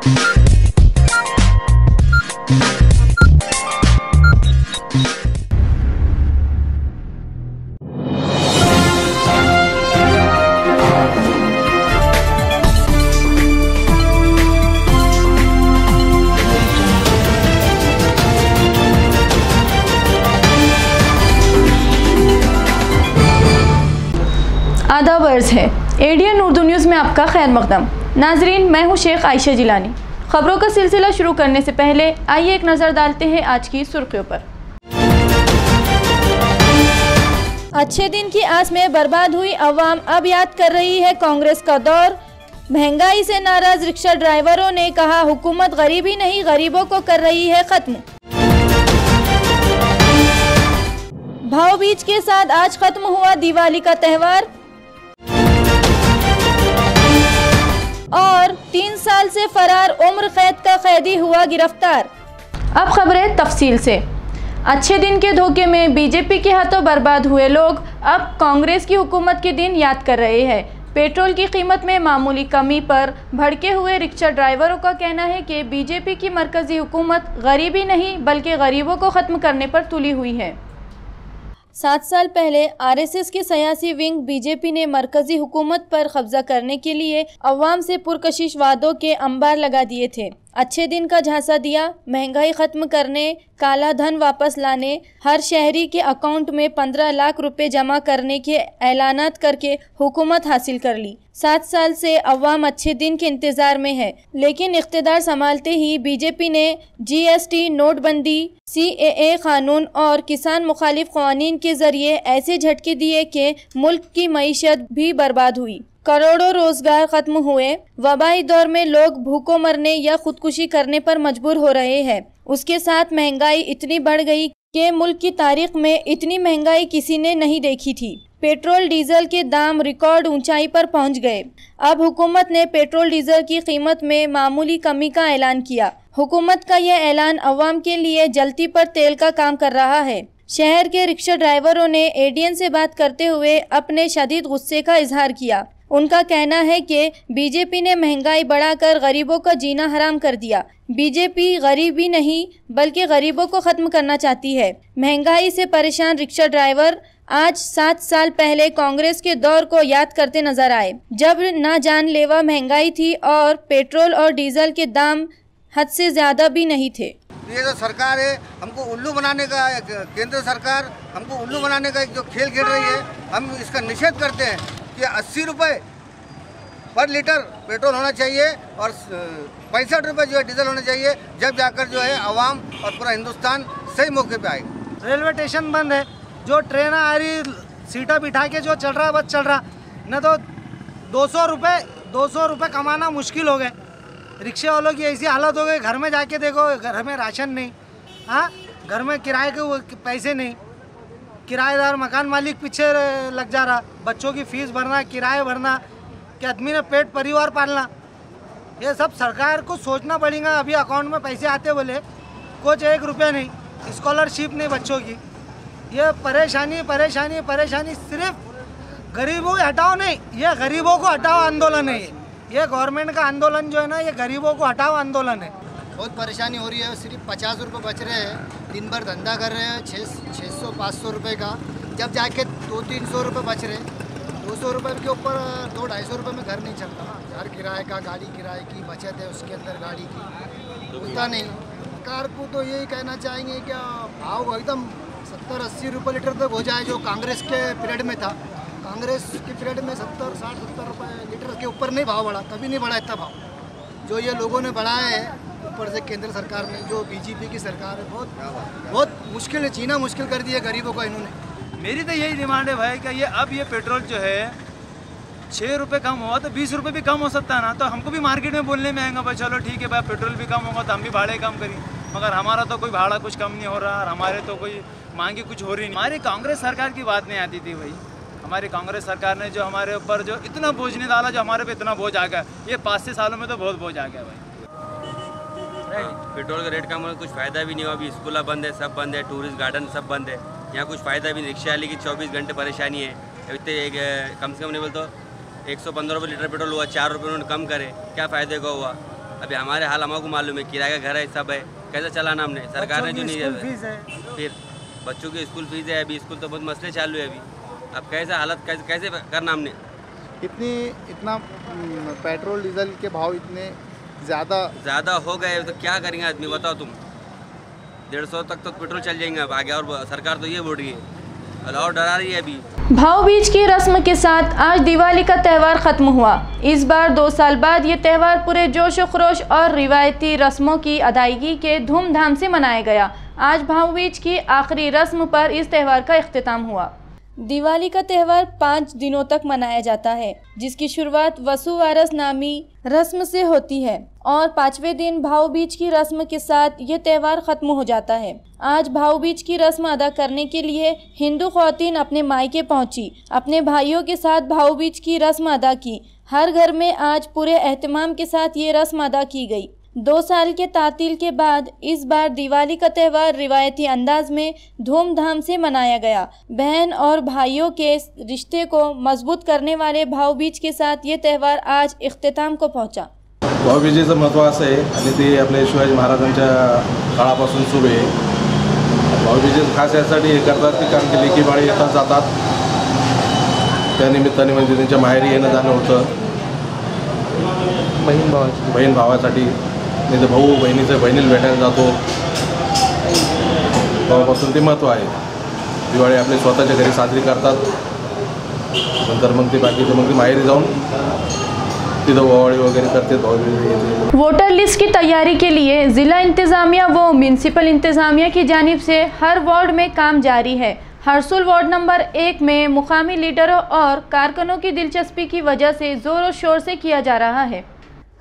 आदाब अर्ज़ है एडीएन उर्दू न्यूज़ में आपका खैर मकदम। नाजरीन, मैं हूँ शेख आयशा जिलानी। खबरों का सिलसिला शुरू करने से पहले आइए एक नज़र डालते हैं आज की सुर्खियों पर। अच्छे दिन की आस में बर्बाद हुई अवाम अब याद कर रही है कांग्रेस का दौर। महंगाई से नाराज रिक्शा ड्राइवरों ने कहा हुकूमत गरीबी नहीं गरीबों को कर रही है खत्म। भाव बीज के साथ आज खत्म हुआ दिवाली का त्यौहार और 3 साल से फरार उम्र कैद का कैदी हुआ गिरफ्तार। अब खबरें तफसील से। अच्छे दिन के धोखे में बीजेपी के हाथों बर्बाद हुए लोग अब कांग्रेस की हुकूमत के दिन याद कर रहे हैं। पेट्रोल की कीमत में मामूली कमी पर भड़के हुए रिक्शा ड्राइवरों का कहना है कि बीजेपी की मरकजी हुकूमत गरीबी नहीं बल्कि गरीबों को ख़त्म करने पर तुली हुई है। 7 साल पहले आरएसएस के सियासी विंग बीजेपी ने मरकजी हुकूमत पर कब्जा करने के लिए अवाम से पुरकशिश वादों के अंबार लगा दिए थे। अच्छे दिन का झांसा दिया, महंगाई खत्म करने, काला धन वापस लाने, हर शहरी के अकाउंट में 15 लाख रुपए जमा करने के ऐलानात करके हुकूमत हासिल कर ली। 7 साल से अवाम अच्छे दिन के इंतजार में है, लेकिन इख्तिदार संभालते ही बीजेपी ने जीएसटी, नोटबंदी, सीएए कानून और किसान मुखालिफ कवानीन के जरिए ऐसे झटके दिए कि मुल्क की मईशत भी बर्बाद हुई। करोड़ों रोजगार खत्म हुए। वबाई दौर में लोग भूखों मरने या खुदकुशी करने पर मजबूर हो रहे हैं। उसके साथ महंगाई इतनी बढ़ गई कि मुल्क की तारीख में इतनी महंगाई किसी ने नहीं देखी थी। पेट्रोल डीजल के दाम रिकॉर्ड ऊंचाई पर पहुंच गए। अब हुकूमत ने पेट्रोल डीजल की कीमत में मामूली कमी का ऐलान किया। हुकूमत का यह ऐलान अवाम के लिए जलती पर तेल का काम कर रहा है। शहर के रिक्शा ड्राइवरों ने एडीएन से बात करते हुए अपने शदीद गुस्से का इजहार किया। उनका कहना है कि बीजेपी ने महंगाई बढ़ाकर गरीबों का जीना हराम कर दिया। बीजेपी गरीबी नहीं बल्कि गरीबों को ख़त्म करना चाहती है। महंगाई से परेशान रिक्शा ड्राइवर आज 7 साल पहले कांग्रेस के दौर को याद करते नजर आए, जब ना जानलेवा महंगाई थी और पेट्रोल और डीजल के दाम हद से ज़्यादा भी नहीं थे। ये जो सरकार है हमको उल्लू बनाने का, केंद्र सरकार हमको उल्लू बनाने का एक जो खेल खेल रही है, हम इसका निषेध करते हैं कि 80 रुपये पर लीटर पेट्रोल होना चाहिए और 65 रुपये जो है डीजल होना चाहिए, जब जाकर जो है आवाम और पूरा हिंदुस्तान सही मौके पे आएगा। रेलवे स्टेशन बंद है, जो ट्रेन आ रही सीटा बिठा के जो चल रहा है बस चल रहा, न तो 200 रुपये कमाना मुश्किल हो गए। रिक्शे वालों की ऐसी हालत हो गई, घर में जाके देखो, घर में राशन नहीं, हाँ घर में किराए के पैसे नहीं, किराएदार मकान मालिक पीछे लग जा रहा, बच्चों की फीस भरना, किराए भरना, कि आदमी ने पेट परिवार पालना, ये सब सरकार को सोचना पड़ेगा। अभी अकाउंट में पैसे आते बोले कुछ 1 रुपया नहीं, स्कॉलरशिप नहीं बच्चों की। ये परेशानी सिर्फ गरीबों को हटाओ नहीं, ये गरीबों को हटाओ आंदोलन है। ये गवर्नमेंट का आंदोलन जो है ना, ये गरीबों को हटाओ आंदोलन है। बहुत परेशानी हो रही है। सिर्फ 50 रुपये बच रहे हैं, दिन भर धंधा कर रहे हैं 600-500 रुपये का, जब जाके 200-300 रुपये बच रहे हैं। 200 रुपये के ऊपर 200-250 रुपये में घर नहीं चलता ना। घर किराए का, गाड़ी किराए की बचत है, उसके अंदर गाड़ी की होता नहीं। सरकार को तो यही कहना चाहेंगे कि भाव एकदम 70-80 रुपये लीटर तक हो जाए, जो कांग्रेस के पीरियड में था। कांग्रेस के पीरियड में 60-70 रुपये लीटर के ऊपर नहीं भाव बढ़ा, कभी नहीं बढ़ा इतना भाव जो ये लोगों ने बढ़ाया है। ऊपर से केंद्र सरकार ने, जो बीजेपी की सरकार है, बहुत मुश्किल है, जीना मुश्किल कर दिया गरीबों को इन्होंने। मेरी तो यही डिमांड है भाई कि ये पेट्रोल जो है 6 रुपये कम हुआ तो 20 रुपये भी कम हो सकता है ना। तो हमको भी मार्केट में बोलने में आएगा भाई चलो ठीक है भाई पेट्रोल भी कम होगा तो हम भी भाड़े कम करें, मगर हमारा तो कोई भाड़ा कुछ कम नहीं हो रहा और हमारे तो कोई मांगी कुछ हो रही नहीं। हमारी कांग्रेस सरकार की बात नहीं आती थी भाई। हमारी कांग्रेस सरकार ने जो हमारे ऊपर जो इतना बोझ नहीं डाला, जो हमारे पे इतना बोझ आ गया, ये 5-6 सालों में तो बहुत बोझ आ गया भाई। पेट्रोल का रेट कम होने कुछ फ़ायदा भी नहीं हुआ। अभी स्कूल बंद है, सब बंद है, टूरिस्ट गार्डन सब बंद है, यहाँ कुछ फ़ायदा भी नहीं। रिक्शा वाले की 24 घंटे परेशानी है। इतने कम से कम नहीं बोल तो 115 रुपये लीटर पेट्रोल हुआ, 4 रुपये उन्होंने कम करे, क्या फ़ायदे का हुआ। अभी हमारे हाल हमको मालूम है, किराए का घर है, सब है, कैसे चलाना हमने? सरकार ने जो नहीं है, फिर बच्चों की स्कूल फीस है, अभी स्कूल तो बहुत मसले चालू है अभी, अब कैसे हालत कैसे करना हमने? इतना पेट्रोल डीजल के भाव इतने ज़्यादा हो गए तो क्या करेंगे आदमी, बताओ तुम? 150 तक तो पेट्रोल चल जाएंगे अब आगे, और सरकार तो ये बोल रही है और डरा रही है अभी। भाव-बीज की रस्म के साथ आज दिवाली का त्यौहार ख़त्म हुआ। इस बार 2 साल बाद ये त्यौहार पूरे जोश व खरोश और रिवायती रस्मों की अदायगी के धूमधाम से मनाया गया। आज भाव-बीज की आखिरी रस्म पर इस त्यौहार का इख्तिताम हुआ। दिवाली का त्यौहार 5 दिनों तक मनाया जाता है, जिसकी शुरुआत वसु वारस नामी रस्म से होती है और 5वें दिन भाव बीज की रस्म के साथ ये त्यौहार ख़त्म हो जाता है। आज भाव बीज की रस्म अदा करने के लिए हिंदू ख़वातीन अपने मायके पहुंची, अपने भाइयों के साथ भाव बीज की रस्म अदा की। हर घर में आज पूरे एहतमाम के साथ ये रस्म अदा की गई। 2 साल के तातील के बाद इस बार दिवाली का त्यौहार रिवायती अंदाज में धूमधाम से मनाया गया। बहन और भाइयों के रिश्ते को मजबूत करने वाले भावबीज के साथ ये त्यौहार आज इख्तिताम को पहुंचा। भाऊबीजेचं महत्त्व असं आहे आणि ते आपले शिवाजी महाराजांच्या काळापासून सुरू आहे। भाऊबीजेचं खास यासाठी हे करतात की कारण की लेकी बाळी येतात जातात, त्या निमित्ताने म्हणजे त्यांच्या माहेरी येणं जाणं होतं बहीण भावासाठी, नाही तर भाऊ बहिणीचं बहिणीला भेटायला जातो, तेव्हापासून ते महत्त्व आहे। दिवाळी आपले स्वतःच्या घरी साजरी करतात, नंतर मग ते बाकीचं मग माहेरी जाऊन वोटर लिस्ट की तैयारी के लिए ज़िला इंतज़ामिया व म्यूनसिपल इंतज़ामिया की जानिब से हर वार्ड में काम जारी है। हरसुल वार्ड नंबर 1 में मुकामी लीडरों और कारकुनों की दिलचस्पी की वजह से ज़ोर और शोर से किया जा रहा है।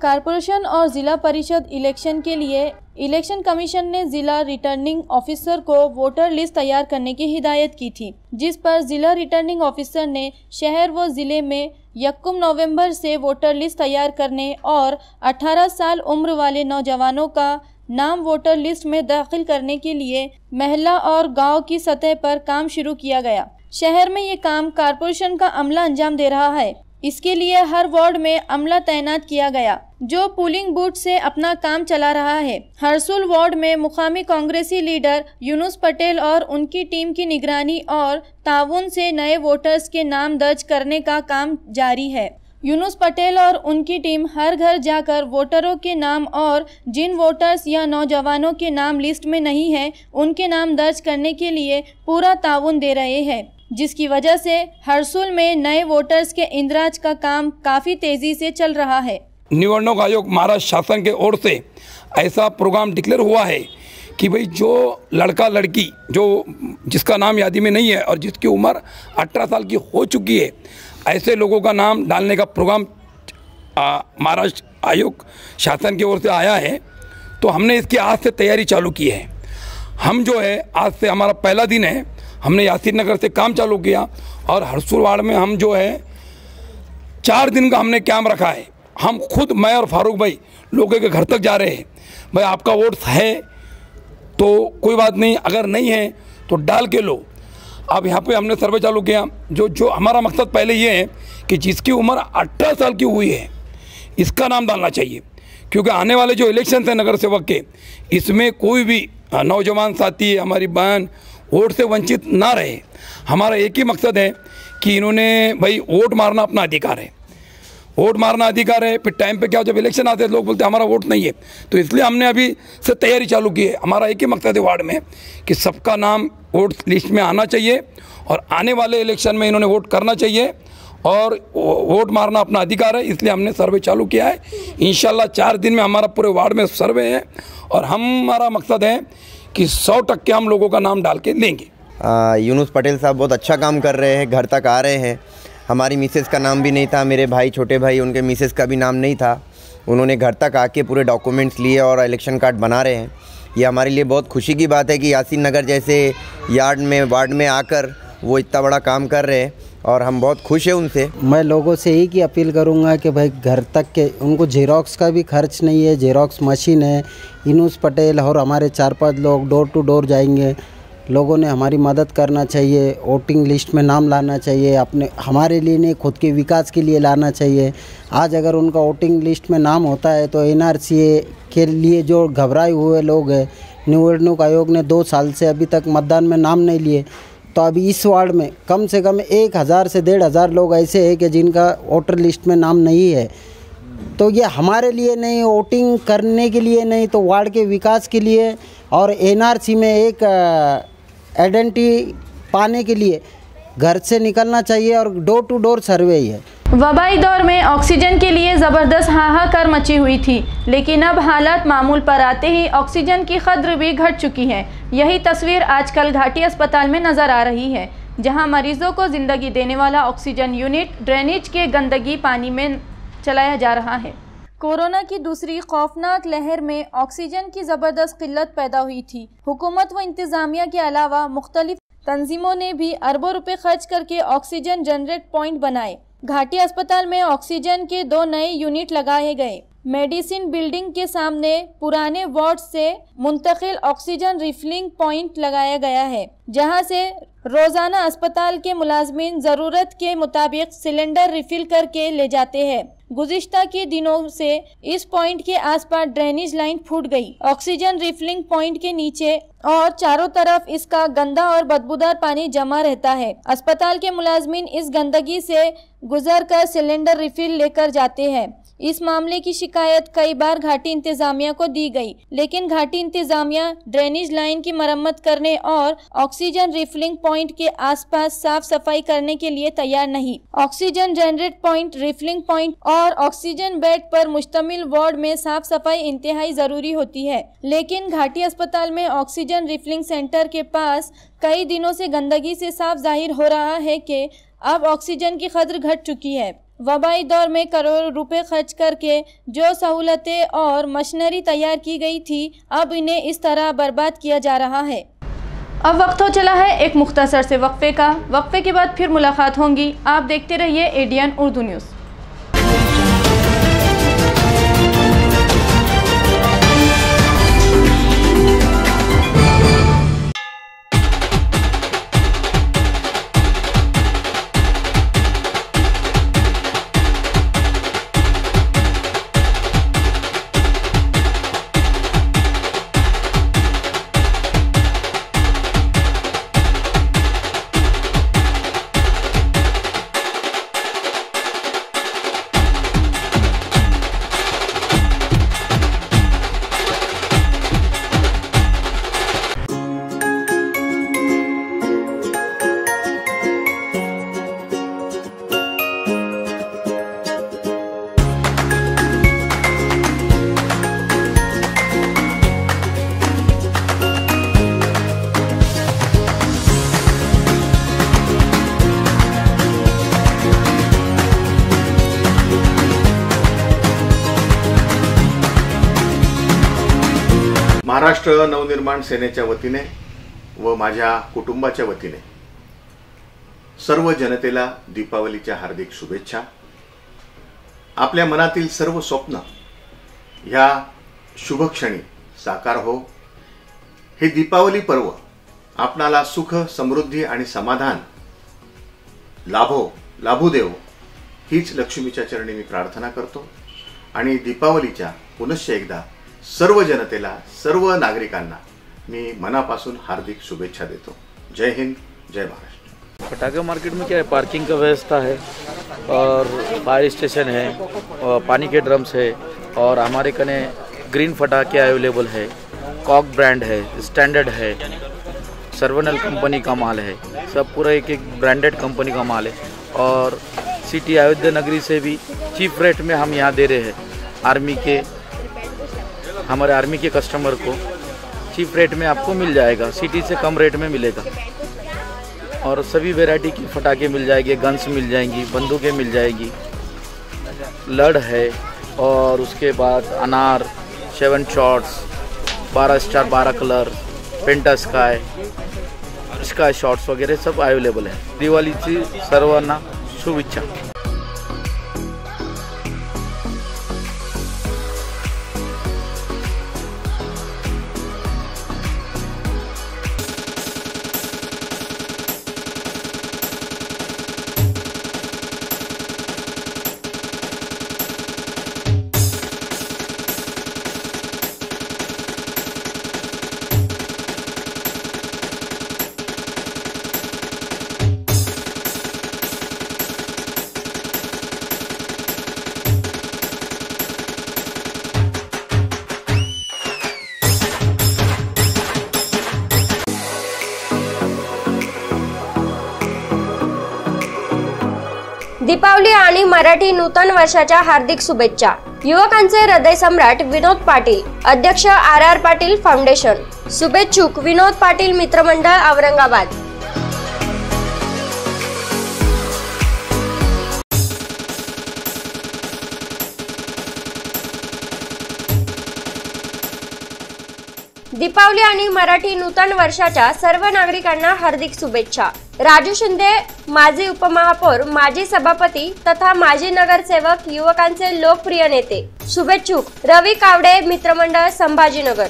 कारपोरेशन और ज़िला परिषद इलेक्शन के लिए इलेक्शन कमीशन ने ज़िला रिटर्निंग ऑफिसर को वोटर लिस्ट तैयार करने की हिदायत की थी, जिस पर ज़िला रिटर्निंग ऑफिसर ने शहर व ज़िले में 1 नवंबर से वोटर लिस्ट तैयार करने और 18 साल उम्र वाले नौजवानों का नाम वोटर लिस्ट में दाखिल करने के लिए महल्ला और गांव की सतह पर काम शुरू किया गया। शहर में ये काम कारपोरेशन का अमला अंजाम दे रहा है। इसके लिए हर वार्ड में अमला तैनात किया गया, जो पोलिंग बूथ से अपना काम चला रहा है। हरसुल वार्ड में मुकामी कांग्रेसी लीडर यूनुस पटेल और उनकी टीम की निगरानी और ताउन से नए वोटर्स के नाम दर्ज करने का काम जारी है। यूनुस पटेल और उनकी टीम हर घर जाकर वोटरों के नाम और जिन वोटर्स या नौजवानों के नाम लिस्ट में नहीं है, उनके नाम दर्ज करने के लिए पूरा ताउन दे रहे हैं, जिसकी वजह से हरसुल में नए वोटर्स के इंदराज का काम काफ़ी तेज़ी से चल रहा है। निवडणूक आयोग महाराष्ट्र शासन के ओर से ऐसा प्रोग्राम डिक्लेयर हुआ है कि भाई जो लड़का लड़की जो जिसका नाम यादी में नहीं है और जिसकी उम्र 18 साल की हो चुकी है, ऐसे लोगों का नाम डालने का प्रोग्राम महाराष्ट्र आयोग शासन की ओर से आया है। तो हमने इसकी आज से तैयारी चालू की है। हम जो है आज से हमारा पहला दिन है, हमने यासीन नगर से काम चालू किया और हरसुल वार्ड में हम जो है 4 दिन का हमने कैंप रखा है। हम खुद मैं और फारूक भाई लोगों के घर तक जा रहे हैं। भाई आपका वोट है तो कोई बात नहीं, अगर नहीं है तो डाल के लो। अब यहाँ पे हमने सर्वे चालू किया। जो हमारा मकसद पहले ये है कि जिसकी उम्र 18 साल की हुई है इसका नाम डालना चाहिए, क्योंकि आने वाले जो इलेक्शन है नगर सेवक के, इसमें कोई भी नौजवान साथी हमारी बहन वोट से वंचित ना रहे। हमारा एक ही मकसद है कि इन्होंने भाई वोट मारना अपना अधिकार है, वोट मारना अधिकार है। फिर टाइम पे क्या जब इलेक्शन आते हैं लोग बोलते हैं हमारा वोट नहीं है, तो इसलिए हमने अभी से तैयारी चालू की है। हमारा एक ही मकसद है वार्ड में कि सबका नाम वोट लिस्ट में आना चाहिए और आने वाले इलेक्शन में इन्होंने वोट करना चाहिए और वोट मारना अपना अधिकार है। इसलिए हमने सर्वे चालू किया है। इंशाल्लाह 4 दिन में हमारा पूरे वार्ड में सर्वे है और हमारा मकसद है कि 100% हम लोगों का नाम डाल के लेंगे। यूनुस पटेल साहब बहुत अच्छा काम कर रहे हैं, घर तक आ रहे हैं। हमारी मिसेस का नाम भी नहीं था, मेरे भाई छोटे भाई उनके मिसेस का भी नाम नहीं था। उन्होंने घर तक आके पूरे डॉक्यूमेंट्स लिए और इलेक्शन कार्ड बना रहे हैं। ये हमारे लिए बहुत खुशी की बात है कि यासीन नगर जैसे वार्ड में आकर वो इतना बड़ा काम कर रहे हैं और हम बहुत खुश हैं उनसे। मैं लोगों से यही की अपील करूंगा कि भाई घर तक के उनको जेरोक्स का भी खर्च नहीं है, जेरोक्स मशीन है। यूनुस पटेल और हमारे 4-5 लोग डोर टू डोर जाएंगे लोगों ने हमारी मदद करना चाहिए, वोटिंग लिस्ट में नाम लाना चाहिए, अपने हमारे लिए नहीं खुद के विकास के लिए लाना चाहिए। आज अगर उनका वोटिंग लिस्ट में नाम होता है तो NRC के लिए जो घबराए हुए लोग हैं, निवडणूक आयोग ने 2 साल से अभी तक मतदान में नाम नहीं लिए, तो अभी इस वार्ड में कम से कम 1000 से 1500 लोग ऐसे हैं कि जिनका वोटर लिस्ट में नाम नहीं है। तो ये हमारे लिए नहीं, वोटिंग करने के लिए नहीं, तो वार्ड के विकास के लिए और NRC में एक आइडेंटिटी पाने के लिए घर से निकलना चाहिए और डोर टू डोर सर्वे ही है। वबाई दौर में ऑक्सीजन के लिए ज़बरदस्त हाहाकार मची हुई थी, लेकिन अब हालात मामूल पर आते ही ऑक्सीजन की कद्र भी घट चुकी है। यही तस्वीर आजकल घाटी अस्पताल में नज़र आ रही है, जहां मरीजों को ज़िंदगी देने वाला ऑक्सीजन यूनिट ड्रेनेज के गंदगी पानी में चलाया जा रहा है। कोरोना की दूसरी खौफनाक लहर में ऑक्सीजन की ज़बरदस्त किल्लत पैदा हुई थी। हुकूमत व इंतज़ामिया के अलावा मुख्तलिफ तंजीमों ने भी अरबों रुपए खर्च करके ऑक्सीजन जनरेट पॉइंट बनाए। घाटी अस्पताल में ऑक्सीजन के 2 नए यूनिट लगाए गए। मेडिसिन बिल्डिंग के सामने पुराने वार्ड से मुंतकिल ऑक्सीजन रिफिलिंग पॉइंट लगाया गया है, जहां से रोजाना अस्पताल के मुलाजमीन ज़रूरत के मुताबिक सिलेंडर रिफिल करके ले जाते हैं। गुज़िश्ता के दिनों से इस पॉइंट के आसपास ड्रेनेज लाइन फूट गई। ऑक्सीजन रिफिलिंग पॉइंट के नीचे और चारों तरफ इसका गंदा और बदबूदार पानी जमा रहता है। अस्पताल के मुलाजमीन इस गंदगी से गुजरकर सिलेंडर रिफिल लेकर जाते हैं। इस मामले की शिकायत कई बार घाटी इंतजामिया को दी गई, लेकिन घाटी इंतजामिया ड्रेनेज लाइन की मरम्मत करने और ऑक्सीजन रिफिलिंग पॉइंट के आसपास साफ सफाई करने के लिए तैयार नहीं। Oxygen generate point, refilling point और ऑक्सीजन बेड पर मुश्तमिल वार्ड में साफ सफाई इंतहाई जरूरी होती है, लेकिन घाटी अस्पताल में ऑक्सीजन रिफिलिंग सेंटर के पास कई दिनों से गंदगी से साफ जाहिर हो रहा है कि अब ऑक्सीजन की कद्र घट चुकी है। वबाई दौर में करोड़ों रुपए खर्च करके जो सहूलतें और मशीनरी तैयार की गई थी, अब इन्हें इस तरह बर्बाद किया जा रहा है। अब वक्त हो चला है एक मुख्तसर से वक्फे का। वक्फे के बाद फिर मुलाकात होंगी। आप देखते रहिए ADN उर्दू न्यूज़। महाराष्ट्र नवनिर्माण सेनेच्या वतीने व माझ्या कुटुंबाच्या वतीने सर्व जनतेला दीपावलीच्या हार्दिक शुभेच्छा। आपल्या मनातील सर्व स्वप्न ह्या शुभक्षणी साकार हो। हे दीपावली पर्व आपणाला सुख, समृद्धी आणि समाधान लाभू देव हीच लक्ष्मीच्या चरणी मी प्रार्थना करतो आणि दीपावलीच्या पुनश्च एकदा सर्व जनतेला, सर्व नागरिकांना मी मनापासून हार्दिक शुभेच्छा देतो। जय हिंद, जय महाराष्ट्र। पटाखे मार्केट में क्या है, पार्किंग का व्यवस्था है और फायर स्टेशन है और पानी के ड्रम्स है और हमारे कने ग्रीन पटाखे अवेलेबल है, कॉक ब्रांड है, स्टैंडर्ड है, सर्वनल कंपनी का माल है, सब पूरा एक एक ब्रांडेड कंपनी का माल है। और सिटी अयोध्या नगरी से भी चीप रेट में हम यहाँ दे रहे हैं। हमारे आर्मी के कस्टमर को चीप रेट में आपको मिल जाएगा, सिटी से कम रेट में मिलेगा। और सभी वैरायटी की पटाखे मिल जाएंगे, गन्स मिल जाएंगी, बंदूकें मिल जाएगी, लड़ है और उसके बाद अनार, 7 शॉट्स, 12 स्टार, 12 कलर, पेंटा स्काय शॉट्स वगैरह सब अवेलेबल है। दिवाळीची सर्वांना शुभेच्छा। दीपावली आणि मराठी नूतन वर्षाच्या हार्दिक शुभेच्छा। युवकांचे हृदय सम्राट विनोद पाटील, अध्यक्ष RR पाटील फाउंडेशन, शुभेच्छुक विनोद पाटील मित्रमंडळ औरंगाबाद। दीपावली आणि मराठी नूतन वर्षाच्या सर्व नागरिकांना हार्दिक शुभेच्छा। राजू शिंदे, माजी उपमहापौर, माजी सभापती तथा माजी नगरसेवक, युवकांचे लोकप्रिय नेते, शुभेच्छुक रवी कावडे मित्रमंडळ संभाजीनगर।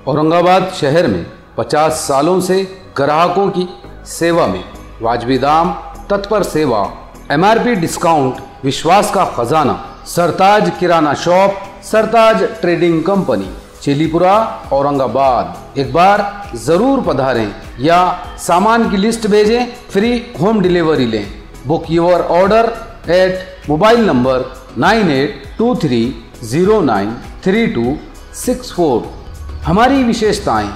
औरंगाबाद शहर में 50 सालों से ग्राहकों की सेवा में वाजबी दाम, तत्पर सेवा, MRP डिस्काउंट, विश्वास का खजाना, Sartaj Kirana shop, Sartaj trading company, Chilipura, Aurangabad. एक बार जरूर पधारें या सामान की लिस्ट भेजें, फ्री होम डिलीवरी लें। Book your order at mobile number 9823093264। हमारी विशेषताएं: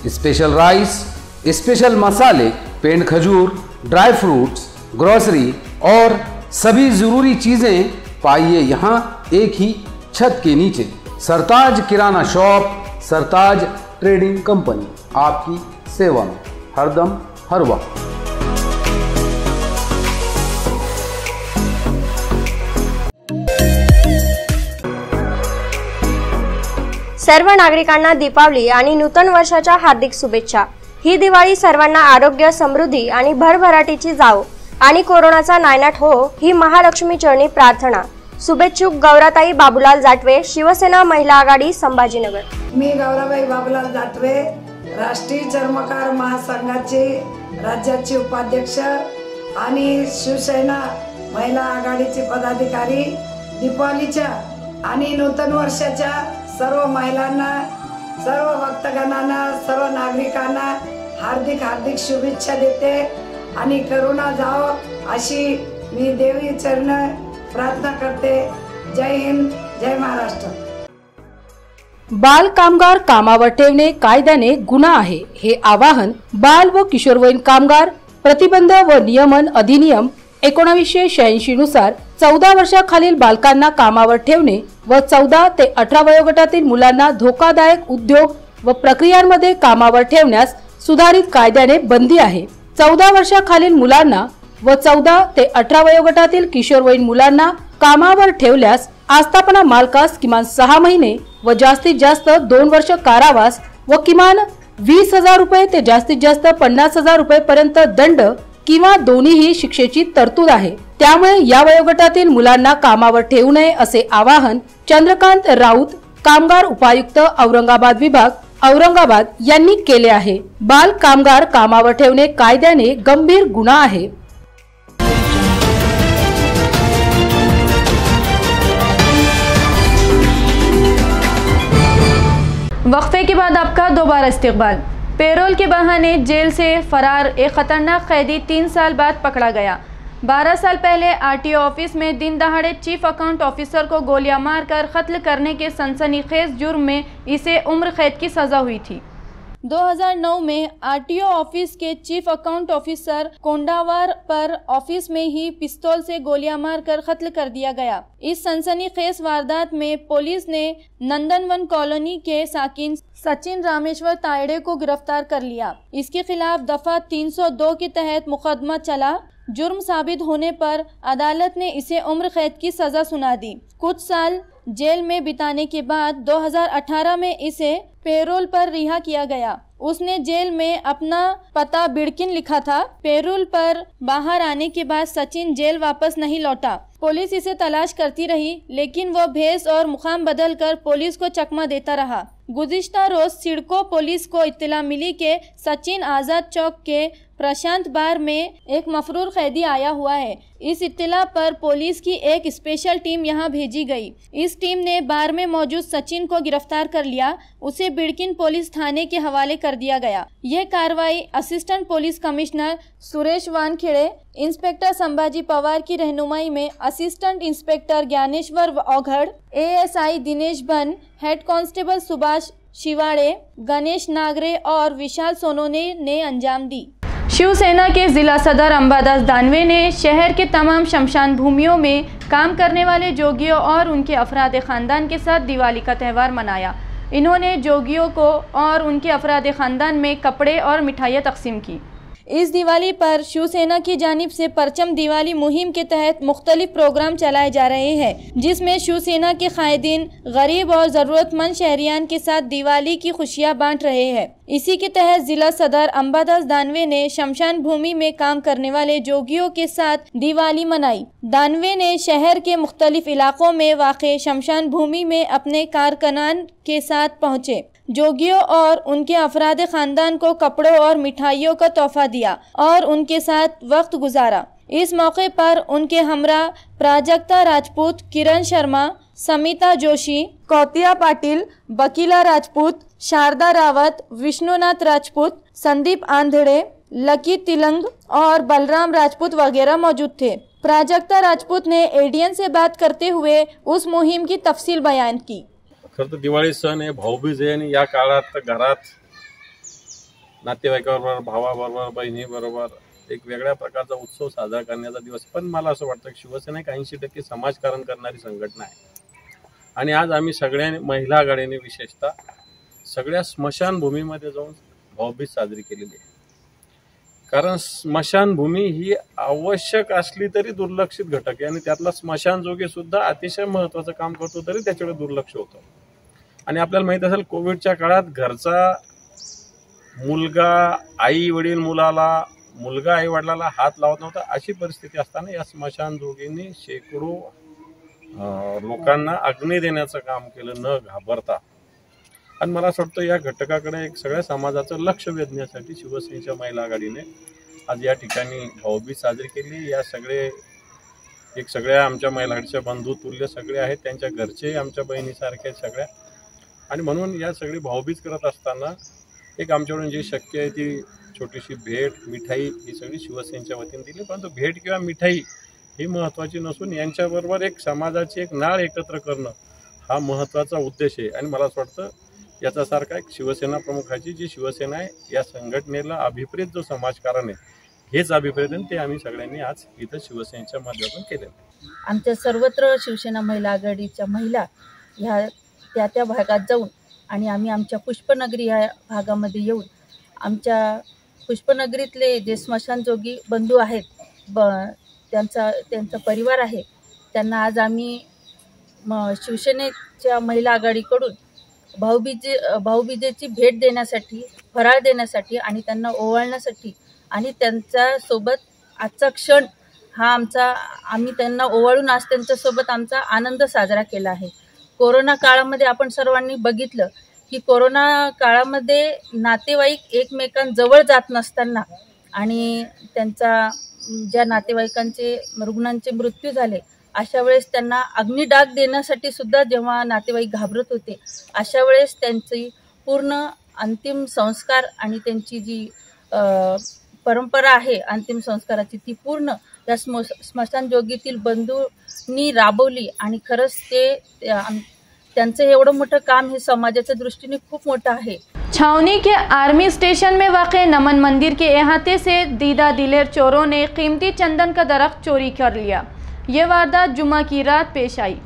स्पेशल राइस, स्पेशल मसाले, पेंड खजूर, ड्राई फ्रूट्स, ग्रोसरी और सभी जरूरी चीजें पाइए यहाँ एक ही छत के नीचे। सरताज Kirana shop, Sartaj trading company, आपकी सेवा में हरदम हर वक्त। सर्व नागरिकांना दीपावली आणि नूतन वर्षाच्या हार्दिक शुभेच्छा। ही दिवाळी सर्वांना आरोग्य, समृद्धी आणि भरभराटीची जावो आणि कोरोनाचा नायनाट हो, ही महालक्ष्मी चरणी प्रार्थना। शुभेच्छुक गौराताई बाबूलाल जाटवे, शिवसेना महिला आघाडी संभाजीनगर। मी गौराबाई बाबूलाल जाटवे, राष्ट्रीय चर्मकार महासंघाचे राज्याचे उपाध्यक्ष आणि शिवसेना महिला आघाडीचे पदाधिकारी, दीपावलीच्या आणि नूतन वर्षाच्या सर्व महिलांना, सर्व भक्तगणांना, सर्व नागरिकांना हार्दिक हार्दिक शुभेच्छा देते आणि करोना जाओ अशी मी देवी चरण प्रार्थना करते। जय हिंद, जय महाराष्ट्र। बाल कामगार कामावर ठेवणे कायद्याने गुन्हा आहे, हे आवाहन बाल व किशोरवयीन कामगार प्रतिबंध व नियमन अधिनियम 1986 नुसार 14 वर्षाखालील बालकांना कामावर ठेवणे व 14 ते 18 वयोगटातील मुलांना धोकादायक उद्योग व प्रक्रियांमध्ये कामावर ठेवण्यास सुधारित कायद्याने बंदी आहे। 14 वर्षाखालील मुलांना व 14 ते 18 वयोगटातील किशोरवयीन मुलांना कामावर ठेवल्यास आस्थापना मालकास किमान 6 महिने व जास्तीत जास्त 2 वर्ष कारावास व किमान 20,000 रुपये ते जास्तीत जास्त 50,000 रुपये पर्यंत दंड किंवा दोन्हीही शिक्षेची तरतूद आहे। त्यामुळे या वयोगटातील मुलांना कामावर ठेवू नये असे आवाहन चंद्रकांत राऊत, कामगार उपायुक्त औरंगाबाद विभाग, औरंगाबाद यांनी केले आहे। बाल कामगार कामावर ठेवणे कायद्याने गंभीर गुन्हा आहे। वक्फे के बाद आपका दोबारा इस्तेकबाल। पेरोल के बहाने जेल से फरार एक खतरनाक कैदी 3 साल बाद पकड़ा गया। 12 साल पहले RTO ऑफिस में दिन दहाड़े चीफ अकाउंट ऑफिसर को गोलियां मारकर कत्ल करने के सनसनीखेज जुर्म में इसे उम्र कैद की सजा हुई थी। 2009 में RTO ऑफिस के चीफ अकाउंट ऑफिसर कोंडावर पर ऑफिस में ही पिस्तौल से गोलियां मारकर कत्ल कर दिया गया। इस सनसनीखेज वारदात में पुलिस ने नंदनवन कॉलोनी के साकिन सचिन रामेश्वर तायड़े को गिरफ्तार कर लिया। इसके खिलाफ दफा 302 के तहत मुकदमा चला। जुर्म साबित होने पर अदालत ने इसे उम्र कैद की सजा सुना दी। कुछ साल जेल में बिताने के बाद 2018 में इसे पेरोल पर रिहा किया गया। उसने जेल में अपना पता बिड़किन लिखा था। पेरोल पर बाहर आने के बाद सचिन जेल वापस नहीं लौटा। पुलिस इसे तलाश करती रही, लेकिन वह भेस और मुकाम बदल कर पुलिस को चकमा देता रहा। गुज़िश्ता रोज सिडको पुलिस को इत्तला मिली कि सचिन आज़ाद चौक के प्रशांत बार में एक मफरूर कैदी आया हुआ है। इस इत्तला पर पुलिस की एक स्पेशल टीम यहां भेजी गई। इस टीम ने बार में मौजूद सचिन को गिरफ्तार कर लिया। उसे बिड़किन पुलिस थाने के हवाले कर दिया गया। यह कार्रवाई assistant police commissioner Suresh Wankhede, inspector Sambhaji Pawar की रहनुमाई में assistant inspector Dnyaneshwar Aughad, ASI Dinesh Ban, head constable Subhash Shivade, Ganesh Nagare और विशाल सोनोने ने अंजाम दी। शिवसेना के जिला सदर अंबादास दानवे ने शहर के तमाम शमशान भूमियों में काम करने वाले जोगियों और उनके अफराद खानदान के साथ दिवाली का त्यौहार मनाया। इन्होंने जोगियों को और उनके अफराद खानदान में कपड़े और मिठाइयाँ तकसीम की। इस दिवाली पर शिवसेना की जानिब से परचम दिवाली मुहिम के तहत मुख्तलिफ प्रोग्राम चलाए जा रहे हैं, जिसमें शिवसेना के कायदीन गरीब और ज़रूरतमंद शहरियान के साथ दिवाली की खुशियां बांट रहे हैं। इसी के तहत जिला सदर अंबादास दानवे ने शमशान भूमि में काम करने वाले जोगियों के साथ दिवाली मनाई। दानवे ने शहर के मुख्तलिफ इलाकों में वाक़े शमशान भूमि में अपने कारकुनान के साथ पहुँचे। जोगियों और उनके अफराद ख़ानदान को कपड़ों और मिठाइयों का तोहफा दिया और उनके साथ वक्त गुजारा। इस मौके पर उनके हमरा प्राजक्ता राजपूत, किरण शर्मा, समिता जोशी, कौतिया पाटिल, बकीला राजपूत, शारदा रावत, विष्णुनाथ राजपूत, संदीप आंधड़े, लकी तिलंग और बलराम राजपूत वगैरह मौजूद थे। प्राजक्ता राजपूत ने ADN से बात करते हुए उस मुहिम की तफसील बयान की। खरं तर दिवाळी सण आहे, भाऊबीज आहे आणि या काळात घरात नातेवाईकाबरोबर, भावाबरोबर, बहिणीबरोबर एक वेगळ्या प्रकारचा उत्सव साजरा करण्याचा दिवस। पण मला असं वाटतं की शिवसेना एक 80% समाजकारण करणारी संघटना आहे आणि आज आम्ही सगळ्या महिला आघाडीने विशेषतः सगळ्या स्मशानभूमीमध्ये जाऊन भाऊबीज साजरी केलेली आहे। कारण स्मशानभूमी ही आवश्यक असली तरी दुर्लक्षित घटक आहे आणि त्यातला स्मशानजोगी सुद्धा अतिशय महत्त्वाचं काम करतो तरी त्याच्याकडे दुर्लक्ष होतं। आणि आपल्याला माहित असेल कोविडच्या काळात घरचा मुलगा आई वडील मुलाला, मुलगा आई वडिलाला हात लावत नव्हता, अशी परिस्थिती असताना या स्मशानजोगींनी शेकडो लोकांना अग्नी देण्याचं काम केलं न घाबरता। आणि मला असं वाटतं या घटकाकडे एक सगळ्या समाजाचं लक्ष वेधण्यासाठी शिवसेनेच्या महिला आघाडीने आज या ठिकाणी भाऊबीज साजरी केली। या सगळ्या आमच्या महिला आघाडीच्या बंधू तुल्य सगळे आहेत, त्यांच्या घरचे आमच्या बहिणीसारखे सगळ्या। आणि म्हणून या सगळी भाऊबीज करत असताना एक आमच्याकडून जी शक्य आहे ती छोटीशी भेट, मिठाई ही सगळी शिवसेनेच्या वतीने दिली। परंतु भेट किंवा मिठाई ही महत्त्वाची नसून यांच्याबरोबर एक समाजाची एक नाळ एकत्र करणं हा महत्त्वाचा उद्देश आहे। आणि मला असं वाटतं याच्यासारखा एक शिवसेना प्रमुखाची जी शिवसेना आहे या संघटनेला अभिप्रेत जो समाजकारण आहे हेच अभिप्रेत ते आम्ही सगळ्यांनी आज इथं शिवसेनेच्या माध्यमातून केलेलं आहे। आमच्या सर्वत्र शिवसेना महिला आघाडीच्या महिला ह्या त्या भागात जाऊन आणि आम्ही आमच्या पुष्पनगरी या भागामध्ये येऊन आमच्या पुष्पनगरीतले जे स्मशानजोगी बंधू आहेत त्यांचा परिवार आहे त्यांना आज आम्ही शिवसेनेच्या महिला आघाडीकडून भाऊबीजेची भेट देण्यासाठी, फराळ देण्यासाठी आणि त्यांना ओवाळण्यासाठी आणि त्यांच्यासोबत आजचा क्षण हा आम्ही त्यांना ओवाळून आज त्यांच्यासोबत आमचा आनंद साजरा केला आहे। कोरोना काळामध्ये आपण सर्वांनी बघितलं की कोरोना काळामध्ये नातेवाईक एकमेकांजवळ जात नसताना आणि त्यांचा ज्या नातेवाईकांचे रुग्णांचे मृत्यू झाले अशा वेळेस त्यांना अग्निडाग देण्यासाठी सुद्धा जेव्हा नातेवाईक घाबरत होते अशा वेळेस त्यांची पूर्ण अंतिम संस्कार आणि त्यांची जी परंपरा आहे अंतिम संस्काराची ती पूर्ण या स्मशानजोगीतील बंधूंनी राबवली आणि खरंच त्यांचं एवढं मोठं काम हे समाजाच्या दृष्टीने खूप मोठं आहे। छावनी के आर्मी स्टेशन में वाक़े नमन मंदिर के अहाते से दीदा दिलेर चोरों ने कीमती चंदन का दरख्त चोरी कर लिया। ये वारदात जुमा की रात पेश आई।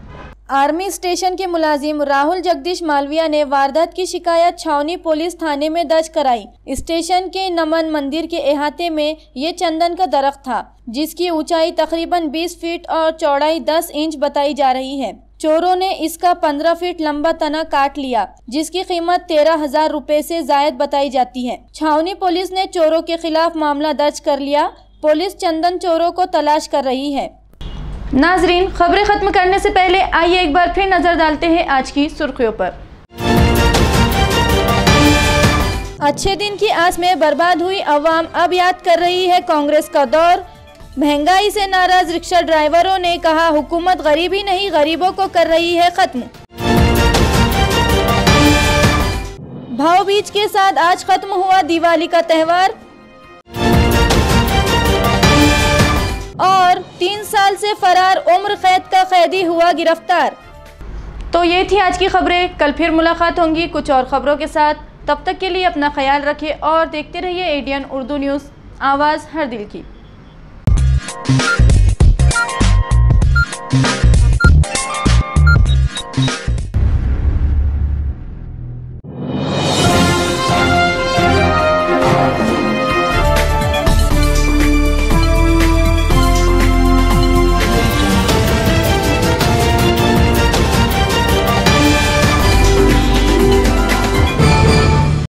आर्मी स्टेशन के मुलाजिम राहुल जगदीश मालविया ने वारदात की शिकायत छावनी पुलिस थाने में दर्ज कराई। स्टेशन के नमन मंदिर के अहाते में ये चंदन का दरख्त था जिसकी ऊंचाई तकरीबन 20 फीट और चौड़ाई 10 इंच बताई जा रही है। चोरों ने इसका 15 फीट लंबा तना काट लिया जिसकी कीमत 13,000 रुपए से जायद बताई जाती है। छावनी पुलिस ने चोरों के खिलाफ मामला दर्ज कर लिया। पुलिस चंदन चोरों को तलाश कर रही है। नाजरीन, खबरें खत्म करने से पहले आइए एक बार फिर नजर डालते हैं आज की सुर्खियों पर। अच्छे दिन की आस में बर्बाद हुई अवाम अब याद कर रही है कांग्रेस का दौर। महंगाई से नाराज रिक्शा ड्राइवरों ने कहा हुकूमत गरीबी नहीं गरीबों को कर रही है खत्म। भाव बीज के साथ आज खत्म हुआ दिवाली का त्यौहार और 3 साल से फरार उम्र कैद का कैदी हुआ गिरफ्तार। तो ये थी आज की खबरें। कल फिर मुलाकात होंगी कुछ और खबरों के साथ। तब तक के लिए अपना ख्याल रखिए और देखते रहिए एडियन उर्दू न्यूज़, आवाज़ हर दिल की।